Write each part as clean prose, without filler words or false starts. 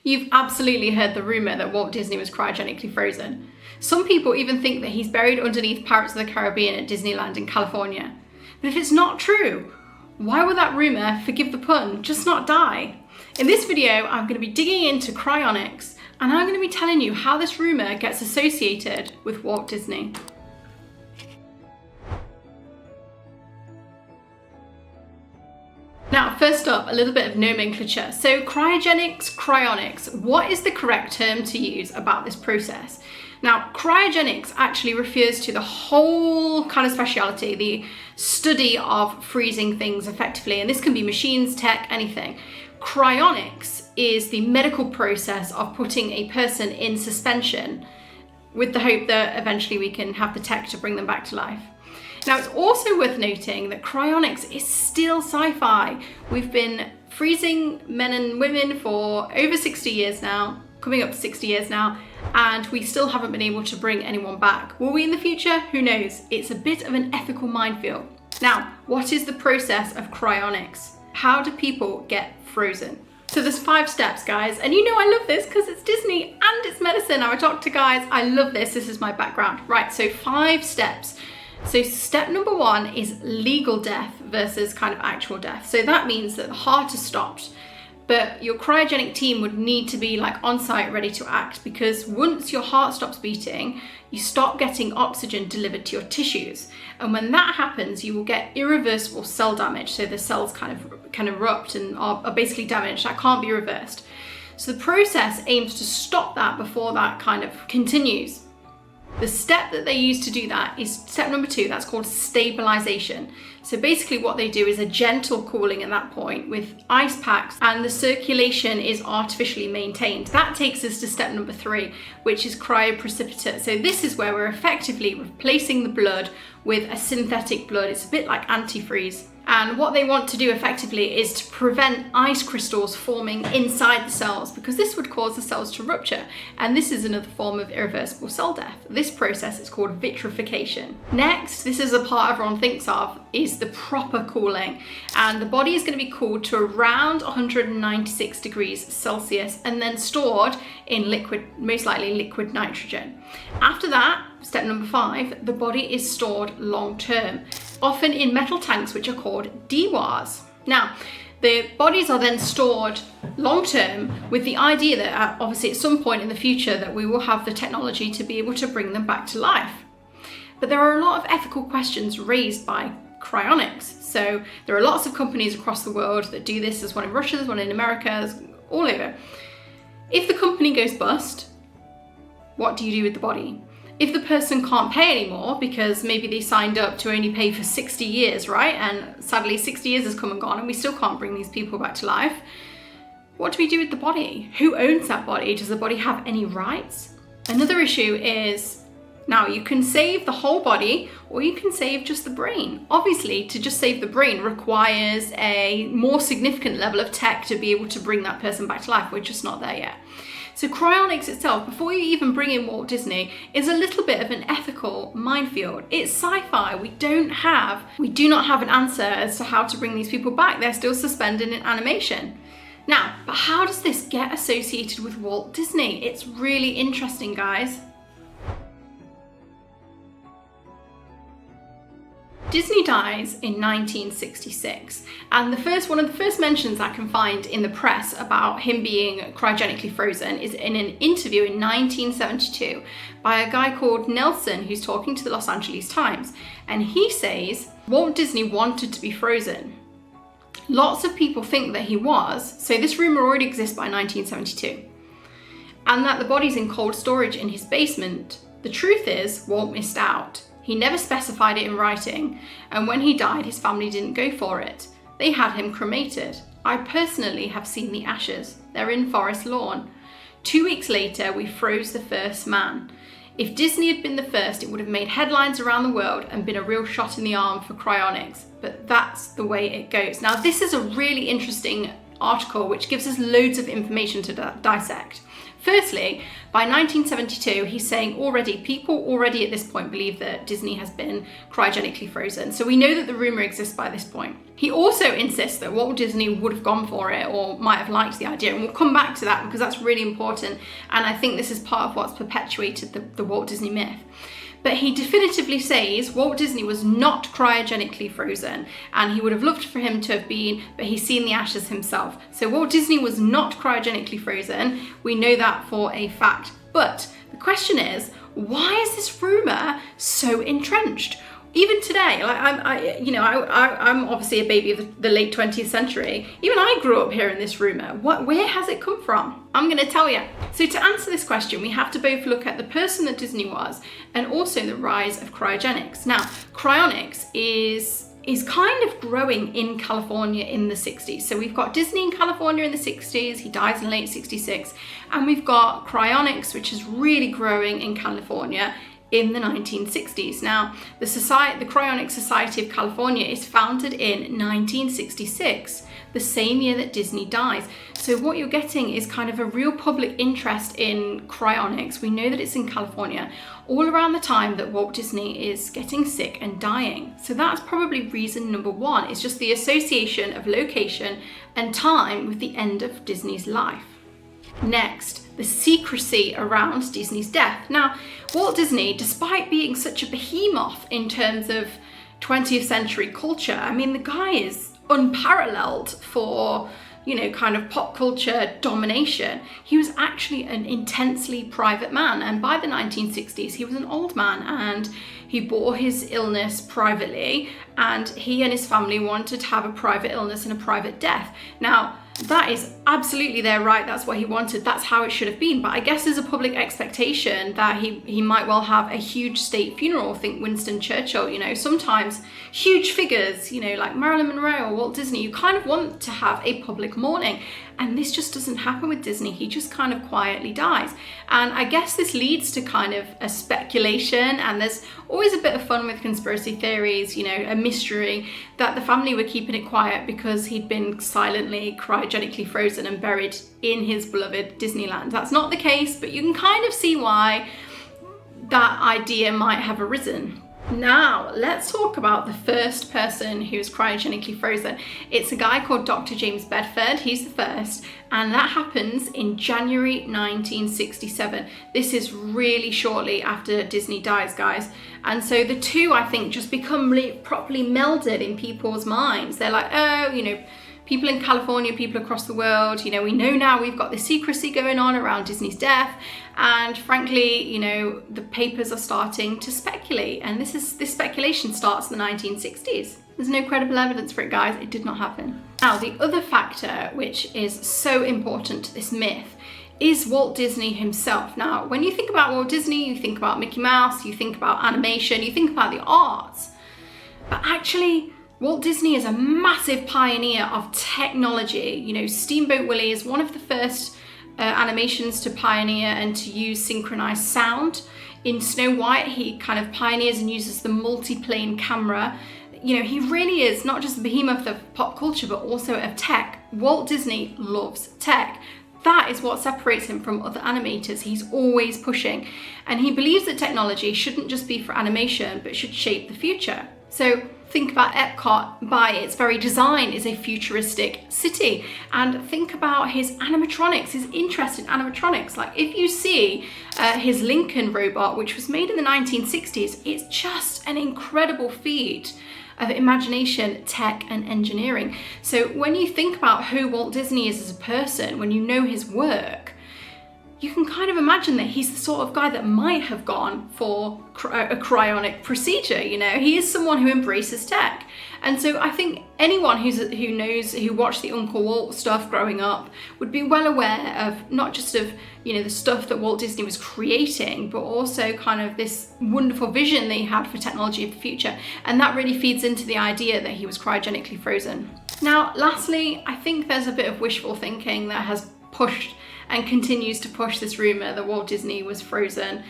You've absolutely heard the rumour that Walt Disney was cryogenically frozen. Some people even think that he's buried underneath Pirates of the Caribbean at Disneyland in California. But if it's not true, why would that rumour, forgive the pun, just not die? In this video, I'm going to be digging into cryonics, and I'm going to be telling you how this rumour gets associated with Walt Disney. Now, first up, a little bit of nomenclature. So cryogenics, cryonics, what is the correct term to use about this process? Now, cryogenics actually refers to the whole kind of speciality, the study of freezing things effectively, and this can be machines, tech, anything. Cryonics is the medical process of putting a person in suspension with the hope that eventually we can have the tech to bring them back to life. Now, it's also worth noting that cryonics is still sci-fi. We've been freezing men and women for over 60 years now, coming up to 60 years now, and we still haven't been able to bring anyone back. Will we in the future? Who knows? It's a bit of an ethical minefield. Now, what is the process of cryonics? How do people get frozen? So there's 5 steps, guys, and you know I love this because it's Disney and it's medicine. I'm a doctor, guys. I love this. This is my background. Right, so 5 steps. So step number 1 is legal death versus kind of actual death. So that means that the heart is stopped, but your cryogenic team would need to be like on site ready to act, because once your heart stops beating, you stop getting oxygen delivered to your tissues. And when that happens, you will get irreversible cell damage. So the cells kind of erupt and are basically damaged. That can't be reversed. So the process aims to stop that before that kind of continues. The step that they use to do that is step number 2, that's called stabilization. So basically what they do is a gentle cooling at that point with ice packs, and the circulation is artificially maintained. That takes us to step number 3, which is cryoprecipitate. So this is where we're effectively replacing the blood with a synthetic blood. It's a bit like antifreeze. And what they want to do effectively is to prevent ice crystals forming inside the cells, because this would cause the cells to rupture. And this is another form of irreversible cell death. This process is called vitrification. Next, this is a part everyone thinks of, is the proper cooling. And the body is going to be cooled to around 196 degrees Celsius and then stored in liquid, most likely liquid nitrogen. After that, step number 5, the body is stored long term, often in metal tanks which are called DWARs. Now, the bodies are then stored long term with the idea that obviously at some point in the future that we will have the technology to be able to bring them back to life. But there are a lot of ethical questions raised by cryonics. So there are lots of companies across the world that do this. There's one in Russia, there's one in America, there's all over. If the company goes bust, what do you do with the body? If the person can't pay anymore because maybe they signed up to only pay for 60 years, right? And sadly 60 years has come and gone and we still can't bring these people back to life. What do we do with the body? Who owns that body? Does the body have any rights? Another issue is, now you can save the whole body or you can save just the brain. Obviously, to just save the brain requires a more significant level of tech to be able to bring that person back to life. We're just not there yet. So cryonics itself, before you even bring in Walt Disney, is a little bit of an ethical minefield. It's sci-fi. We do not have an answer as to how to bring these people back. They're still suspended in animation. Now, but how does this get associated with Walt Disney? It's really interesting, guys. Disney dies in 1966, and one of the first mentions I can find in the press about him being cryogenically frozen is in an interview in 1972 by a guy called Nelson, who's talking to the Los Angeles Times, and he says Walt Disney wanted to be frozen. Lots of people think that he was, so this rumor already exists by 1972, and that the body's in cold storage in his basement. The truth is, Walt missed out. He never specified it in writing, and when he died, his family didn't go for it. They had him cremated. I personally have seen the ashes. They're in Forest Lawn. 2 weeks later, we froze the first man. If Disney had been the first, it would have made headlines around the world and been a real shot in the arm for cryonics, but that's the way it goes. Now, this is a really interesting article which gives us loads of information to dissect. Firstly, by 1972, he's saying people already at this point believe that Disney has been cryogenically frozen. So we know that the rumor exists by this point. He also insists that Walt Disney would have gone for it or might have liked the idea. And we'll come back to that because that's really important. And I think this is part of what's perpetuated the Walt Disney myth. But he definitively says Walt Disney was not cryogenically frozen, and he would have loved for him to have been, but he's seen the ashes himself. So Walt Disney was not cryogenically frozen. We know that for a fact. But the question is, why is this rumor so entrenched? Even today, like I'm obviously a baby of the late 20th century. Even I grew up hearing this rumor. Where has it come from? I'm going to tell you. So to answer this question, we have to both look at the person that Disney was and also the rise of cryogenics. Now, cryonics is kind of growing in California in the 60s. So we've got Disney in California in the 60s, he dies in late 66, and we've got cryonics, which is really growing in California in the 1960s. Now, the Cryonics Society of California is founded in 1966, the same year that Disney dies. So what you're getting is kind of a real public interest in cryonics. We know that it's in California, all around the time that Walt Disney is getting sick and dying. So that's probably reason number one. It's just the association of location and time with the end of Disney's life. Next, the secrecy around Disney's death. Now, Walt Disney, despite being such a behemoth in terms of 20th century culture, I mean, the guy is unparalleled for, kind of pop culture domination. He was actually an intensely private man. And by the 1960s, he was an old man and he bore his illness privately, and he and his family wanted to have a private illness and a private death. Now, that is absolutely their right. That's what he wanted. That's how it should have been. But I guess there's a public expectation that he might well have a huge state funeral. Think Winston Churchill, sometimes huge figures, like Marilyn Monroe or Walt Disney, you kind of want to have a public mourning. And this just doesn't happen with Disney. He just kind of quietly dies. And I guess this leads to kind of a speculation, and there's always a bit of fun with conspiracy theories, a mystery that the family were keeping it quiet because he'd been silently cryogenically frozen and buried in his beloved Disneyland. That's not the case, but you can kind of see why that idea might have arisen. Now, let's talk about the first person who's cryogenically frozen. It's a guy called Dr. James Bedford. He's the first, and that happens in January 1967. This is really shortly after Disney dies, guys. And so the two, I think, just become properly melded in people's minds. They're like, people in California, people across the world, we know now we've got this secrecy going on around Disney's death. And frankly, the papers are starting to speculate. And this speculation starts in the 1960s. There's no credible evidence for it, guys. It did not happen. Now, the other factor, which is so important to this myth, is Walt Disney himself. Now, when you think about Walt Disney, you think about Mickey Mouse, you think about animation, you think about the arts. But actually, Walt Disney is a massive pioneer of technology. Steamboat Willie is one of the first animations to pioneer and to use synchronized sound. In Snow White, he kind of pioneers and uses the multi-plane camera. He really is not just the behemoth of pop culture, but also of tech. Walt Disney loves tech. That is what separates him from other animators. He's always pushing. And he believes that technology shouldn't just be for animation, but should shape the future. So think about Epcot. By its very design is a futuristic city. And think about his animatronics, his interest in animatronics. Like if you see his Lincoln robot, which was made in the 1960s, it's just an incredible feat of imagination, tech, and engineering. So when you think about who Walt Disney is as a person, when you know his work, you can kind of imagine that he's the sort of guy that might have gone for a cryonic procedure. He is someone who embraces tech. And so I think anyone who watched the Uncle Walt stuff growing up would be well aware of not just of, the stuff that Walt Disney was creating, but also kind of this wonderful vision that he had for technology of the future. And that really feeds into the idea that he was cryogenically frozen. Now, lastly, I think there's a bit of wishful thinking that has pushed and continues to push this rumor that Walt Disney was frozen.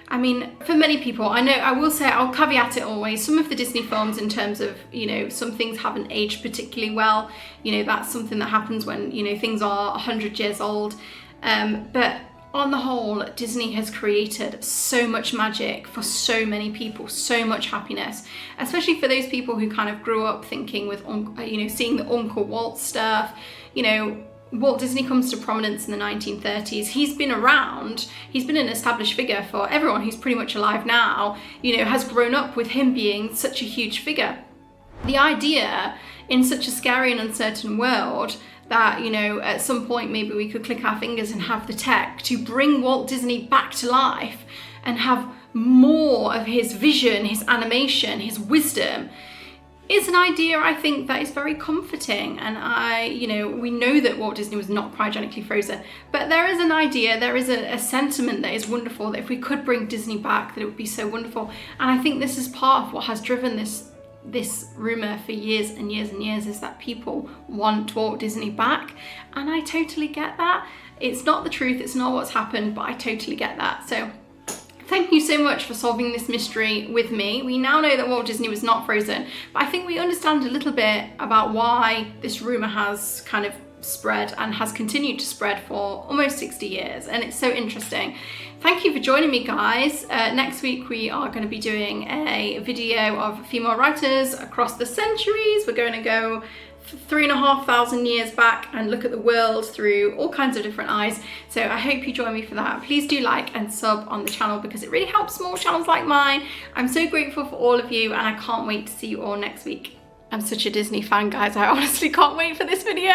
I mean, for many people, I know, I will say, I'll caveat it always, some of the Disney films in terms of, you know, some things haven't aged particularly well. You know, that's something that happens when, you know, things are 100 years old. But on the whole, Disney has created so much magic for so many people, so much happiness, especially for those people who kind of grew up thinking with, you know, seeing the Uncle Walt stuff. You know, Walt Disney comes to prominence in the 1930s. He's been around, he's been an established figure for everyone who's pretty much alive now, you know, has grown up with him being such a huge figure. The idea in such a scary and uncertain world that, you know, at some point maybe we could click our fingers and have the tech to bring Walt Disney back to life and have more of his vision, his animation, his wisdom, is an idea I think that is very comforting. And you know, we know that Walt Disney was not cryogenically frozen, but there is an idea, there is a sentiment that is wonderful, that if we could bring Disney back, that it would be so wonderful. And I think this is part of what has driven this rumor for years and years and years, is that people want Walt Disney back. And I totally get that. It's not the truth, it's not what's happened, but I totally get that. So thank you so much for solving this mystery with me. We now know that Walt Disney was not frozen, but I think we understand a little bit about why this rumor has kind of spread and has continued to spread for almost 60 years, and it's so interesting. Thank you for joining me, guys. Next week we are going to be doing a video of female writers across the centuries. We're going to go 3,500 years back and look at the world through all kinds of different eyes. So I hope you join me for that. Please do like and sub on the channel because it really helps small channels like mine. I'm so grateful for all of you, and I can't wait to see you all next week. I'm such a Disney fan, guys. I honestly can't wait for this video.